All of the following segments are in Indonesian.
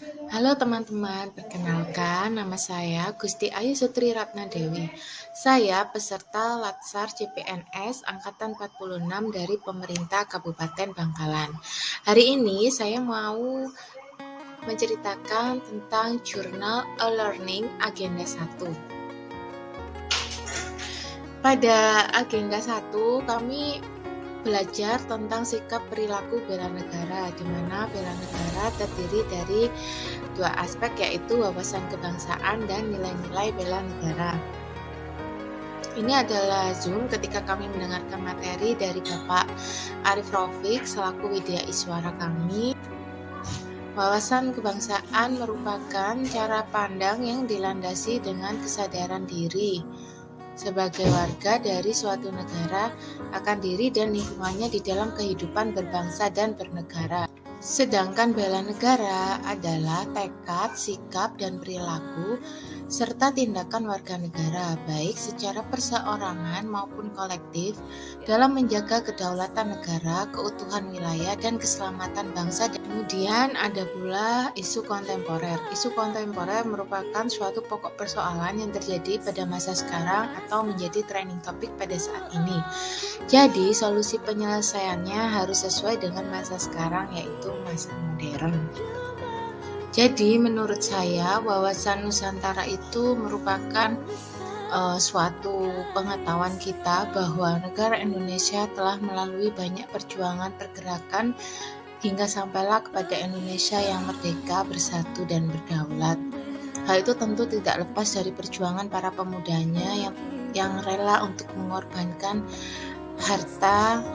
Halo teman-teman, perkenalkan nama saya Gusti Ayu Sutri Ratnadewi. Saya peserta Latsar CPNS Angkatan 46 dari pemerintah Kabupaten Bangkalan. Hari ini saya mau menceritakan tentang jurnal e-learning agenda 1. Pada agenda 1 kami belajar tentang sikap perilaku bela negara, di mana bela negara terdiri dari dua aspek, yaitu wawasan kebangsaan dan nilai-nilai bela negara. Ini adalah Zoom ketika kami mendengarkan materi dari Bapak Arif Raufik selaku Widya Iswara kami. Wawasan kebangsaan merupakan cara pandang yang dilandasi dengan kesadaran diri sebagai warga dari suatu negara akan diri dan lingkungannya di dalam kehidupan berbangsa dan bernegara. Sedangkan bela negara adalah tekad, sikap, dan perilaku serta tindakan warga negara, baik secara perseorangan maupun kolektif, dalam menjaga kedaulatan negara, keutuhan wilayah, dan keselamatan bangsa. Kemudian ada pula isu kontemporer. Isu kontemporer merupakan suatu pokok persoalan yang terjadi pada masa sekarang atau menjadi trending topik pada saat ini. Jadi, solusi penyelesaiannya harus sesuai dengan masa sekarang, yaitu masa modern. Jadi, menurut saya, wawasan Nusantara itu merupakan suatu pengetahuan kita bahwa negara Indonesia telah melalui banyak perjuangan pergerakan hingga sampailah kepada Indonesia yang merdeka, bersatu, dan berdaulat. Hal itu tentu tidak lepas dari perjuangan para pemudanya yang rela untuk mengorbankan harta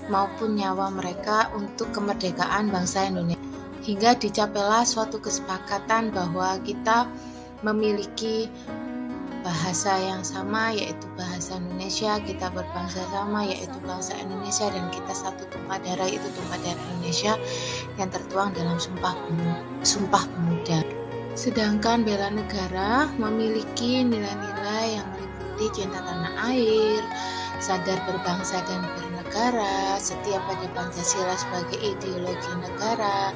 maupun nyawa mereka untuk kemerdekaan bangsa Indonesia. Hingga dicapailah suatu kesepakatan bahwa kita memiliki bahasa yang sama, yaitu bahasa Indonesia, kita berbangsa sama, yaitu bangsa Indonesia, dan kita satu tumpah darah, yaitu tumpah darah Indonesia yang tertuang dalam Sumpah Pemuda. Sedangkan bela negara memiliki nilai-nilai yang meliputi cinta tanah air, sadar berbangsa dan bernegara, setia pada Pancasila sebagai ideologi negara,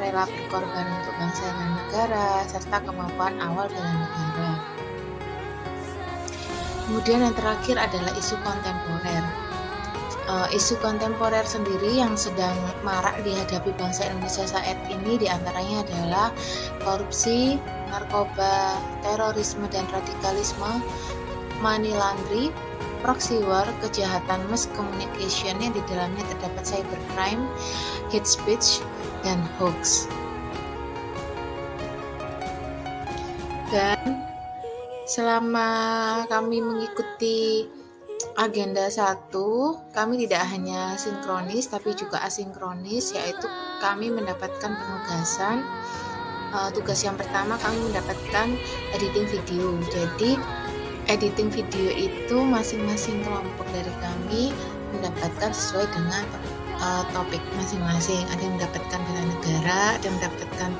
rela berkorban untuk bangsa dan negara, serta kemampuan awal bela negara. Kemudian yang terakhir adalah isu kontemporer. Isu kontemporer sendiri yang sedang marak dihadapi bangsa Indonesia saat ini diantaranya adalah korupsi, narkoba, terorisme dan radikalisme, money laundering, proxy war, kejahatan mass communication yang di dalamnya terdapat cybercrime, hate speech, dan hoax. Dan selama kami mengikuti agenda 1, kami tidak hanya sinkronis tapi juga asinkronis, yaitu kami mendapatkan penugasan. Tugas yang pertama kami mendapatkan editing video. Jadi editing video itu masing-masing kelompok dari kami mendapatkan sesuai dengan topik masing-masing. Ada yang mendapatkan bela negara, ada yang mendapatkan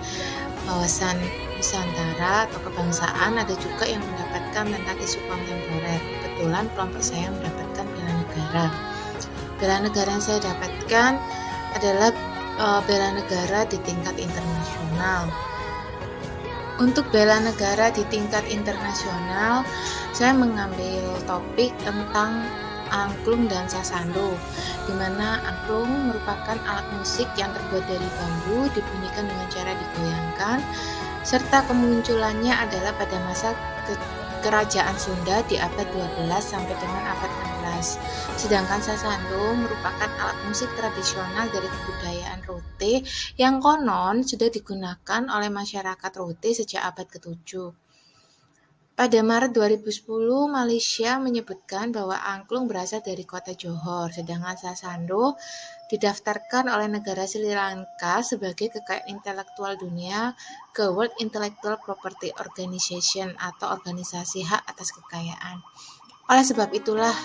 wawasan Nusantara atau kebangsaan, ada juga yang mendapatkan tentang isu kontemporer. Kebetulan kelompok saya mendapatkan bela negara. Bela negara yang saya dapatkan adalah bela negara di tingkat internasional. Untuk bela negara di tingkat internasional, saya mengambil topik tentang angklung dan sasando, di mana angklung merupakan alat musik yang terbuat dari bambu, dibunyikan dengan cara digoyangkan, serta kemunculannya adalah pada masa Kerajaan Sunda di abad 12 sampai dengan abad 16. Sedangkan sasando merupakan alat musik tradisional dari kebudayaan Rote yang konon sudah digunakan oleh masyarakat Rote sejak abad ke-7. Pada Maret 2010, Malaysia menyebutkan bahwa angklung berasal dari kota Johor, sedangkan sasando didaftarkan oleh negara Sri Lanka sebagai kekayaan intelektual dunia ke World Intellectual Property Organization atau organisasi hak atas kekayaan. Oleh sebab itulah,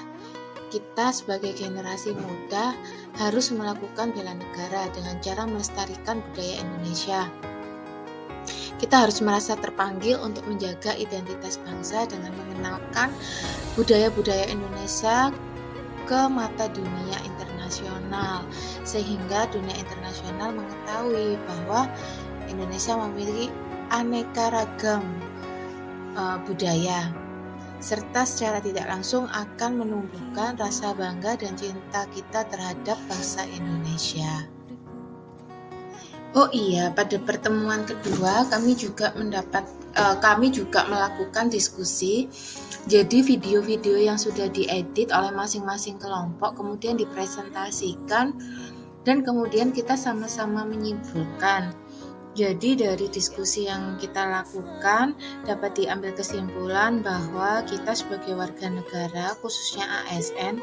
kita sebagai generasi muda harus melakukan bela negara dengan cara melestarikan budaya Indonesia. Kita harus merasa terpanggil untuk menjaga identitas bangsa dengan mengenalkan budaya-budaya Indonesia ke mata dunia internasional, sehingga dunia internasional mengetahui bahwa Indonesia memiliki aneka ragam budaya, serta secara tidak langsung akan menumbuhkan rasa bangga dan cinta kita terhadap bangsa Indonesia. Oh iya, pada pertemuan kedua kami juga melakukan diskusi. Jadi video-video yang sudah diedit oleh masing-masing kelompok kemudian dipresentasikan dan kemudian kita sama-sama menyimpulkan. Jadi dari diskusi yang kita lakukan dapat diambil kesimpulan bahwa kita sebagai warga negara, khususnya ASN,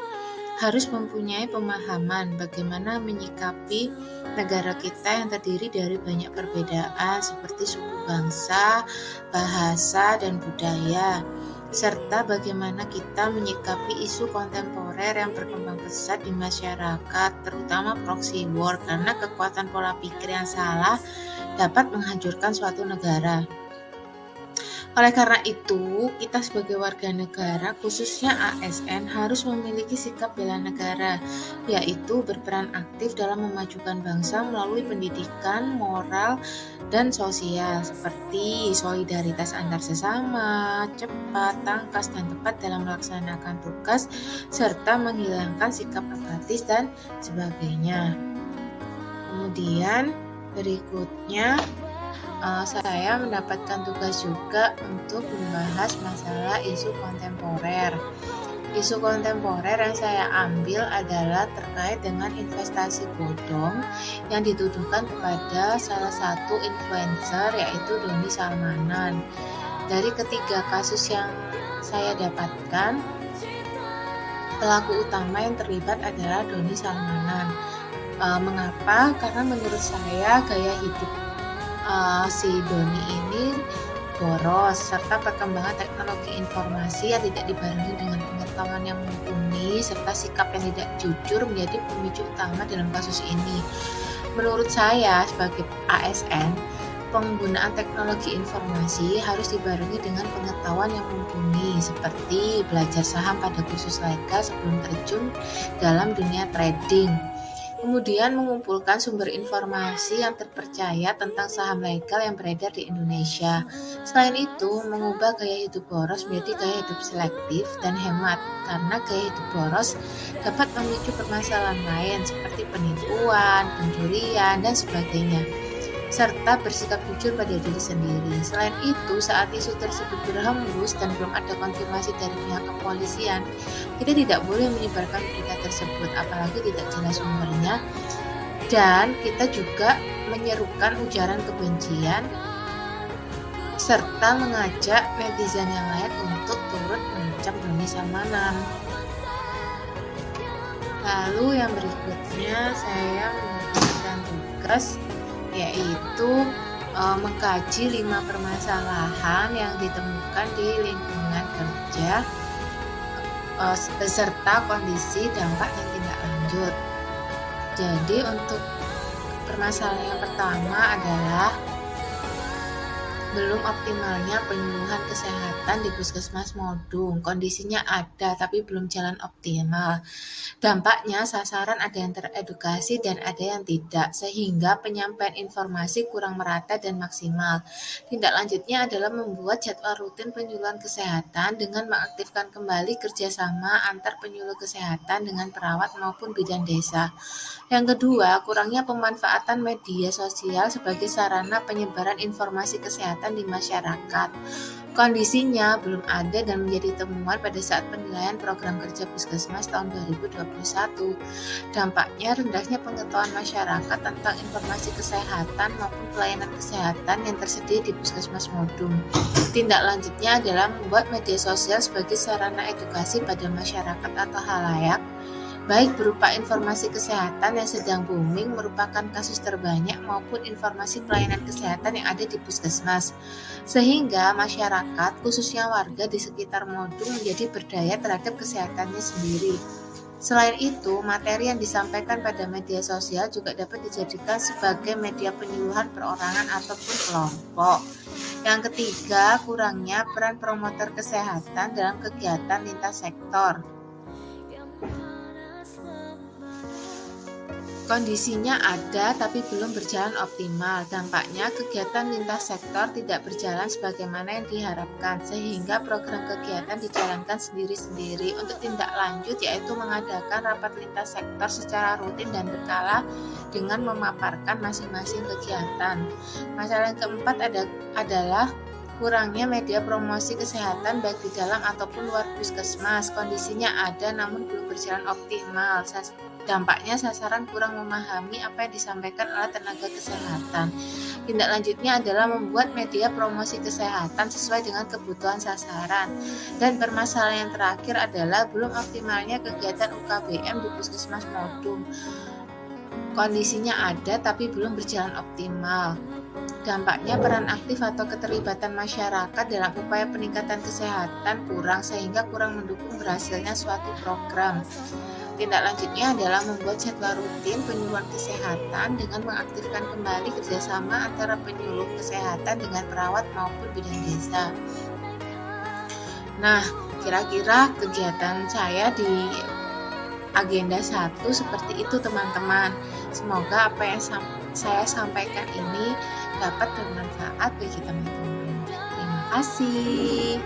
harus mempunyai pemahaman bagaimana menyikapi negara kita yang terdiri dari banyak perbedaan seperti suku bangsa, bahasa, dan budaya, serta bagaimana kita menyikapi isu kontemporer yang berkembang pesat di masyarakat, terutama proxy war, karena kekuatan pola pikir yang salah dapat menghancurkan suatu negara. Oleh karena itu, kita sebagai warga negara, khususnya ASN, harus memiliki sikap bela negara, yaitu berperan aktif dalam memajukan bangsa melalui pendidikan, moral, dan sosial, seperti solidaritas antar sesama, cepat, tangkas, dan tepat dalam melaksanakan tugas, serta menghilangkan sikap apatis dan sebagainya. Kemudian berikutnya, saya mendapatkan tugas juga untuk membahas masalah isu kontemporer. Isu kontemporer yang saya ambil adalah terkait dengan investasi bodong yang dituduhkan kepada salah satu influencer, yaitu Doni Salmanan. Dari ketiga kasus yang saya dapatkan, pelaku utama yang terlibat adalah Doni Salmanan. Mengapa? Karena menurut saya gaya hidup si Doni ini boros, serta perkembangan teknologi informasi yang tidak dibarengi dengan pengetahuan yang mumpuni, serta sikap yang tidak jujur menjadi pemicu utama dalam kasus ini. Menurut saya sebagai ASN, penggunaan teknologi informasi harus dibarengi dengan pengetahuan yang mumpuni, seperti belajar saham pada kursus legal sebelum terjun dalam dunia trading. Kemudian mengumpulkan sumber informasi yang terpercaya tentang saham legal yang beredar di Indonesia. Selain itu, mengubah gaya hidup boros menjadi gaya hidup selektif dan hemat, karena gaya hidup boros dapat memicu permasalahan lain seperti penipuan, pencurian, dan sebagainya, serta bersikap jujur pada diri sendiri. Selain itu, saat isu tersebut berhembus dan belum ada konfirmasi dari pihak kepolisian, kita tidak boleh menyebarkan berita tersebut, apalagi tidak jelas sumbernya, dan kita juga menyerukan ujaran kebencian serta mengajak netizen yang lain untuk turut mengecam Doni Salmanan. Lalu yang berikutnya saya mendapatkan tugas yaitu mengkaji 5 permasalahan yang ditemukan di lingkungan kerja beserta kondisi dampak dan tindak lanjut. Jadi untuk permasalahan yang pertama adalah belum optimalnya penyuluhan kesehatan di Puskesmas Modung. Kondisinya ada tapi belum jalan optimal. Dampaknya sasaran ada yang teredukasi dan ada yang tidak, sehingga penyampaian informasi kurang merata dan maksimal. Tindak lanjutnya adalah membuat jadwal rutin penyuluhan kesehatan dengan mengaktifkan kembali kerjasama antar penyuluh kesehatan dengan perawat maupun bidan desa. Yang kedua, kurangnya pemanfaatan media sosial sebagai sarana penyebaran informasi kesehatan di masyarakat. Kondisinya belum ada dan menjadi temuan pada saat penilaian program kerja Puskesmas tahun 2021. Dampaknya rendahnya pengetahuan masyarakat tentang informasi kesehatan maupun pelayanan kesehatan yang tersedia di Puskesmas Modung. Tindak lanjutnya adalah membuat media sosial sebagai sarana edukasi pada masyarakat atau halayak, baik berupa informasi kesehatan yang sedang booming merupakan kasus terbanyak maupun informasi pelayanan kesehatan yang ada di Puskesmas, sehingga masyarakat khususnya warga di sekitar Modung menjadi berdaya terhadap kesehatannya sendiri. Selain itu, materi yang disampaikan pada media sosial juga dapat dijadikan sebagai media penyuluhan perorangan ataupun kelompok. Yang ketiga, kurangnya peran promotor kesehatan dalam kegiatan lintas sektor. Kondisinya ada tapi belum berjalan optimal. Dampaknya kegiatan lintas sektor tidak berjalan sebagaimana yang diharapkan, sehingga program kegiatan dijalankan sendiri-sendiri. Untuk tindak lanjut yaitu mengadakan rapat lintas sektor secara rutin dan berkala dengan memaparkan masing-masing kegiatan. Masalah yang keempat adalah kurangnya media promosi kesehatan baik di dalam ataupun luar puskesmas. Kondisinya ada namun belum berjalan optimal. Dampaknya sasaran kurang memahami apa yang disampaikan oleh tenaga kesehatan. Tindak lanjutnya adalah membuat media promosi kesehatan sesuai dengan kebutuhan sasaran. Dan permasalahan yang terakhir adalah belum optimalnya kegiatan UKBM di Puskesmas Modung. Kondisinya ada tapi belum berjalan optimal. Dampaknya peran aktif atau keterlibatan masyarakat dalam upaya peningkatan kesehatan kurang sehingga kurang mendukung berhasilnya suatu program. Tindak lanjutnya adalah membuat jadwal rutin penyuluhan kesehatan dengan mengaktifkan kembali kerjasama antara penyuluh kesehatan dengan perawat maupun bidan desa. Nah, kira-kira kegiatan saya di agenda 1 seperti itu teman-teman. Semoga apa yang saya sampaikan ini dapat bermanfaat bagi teman-teman. Terima kasih.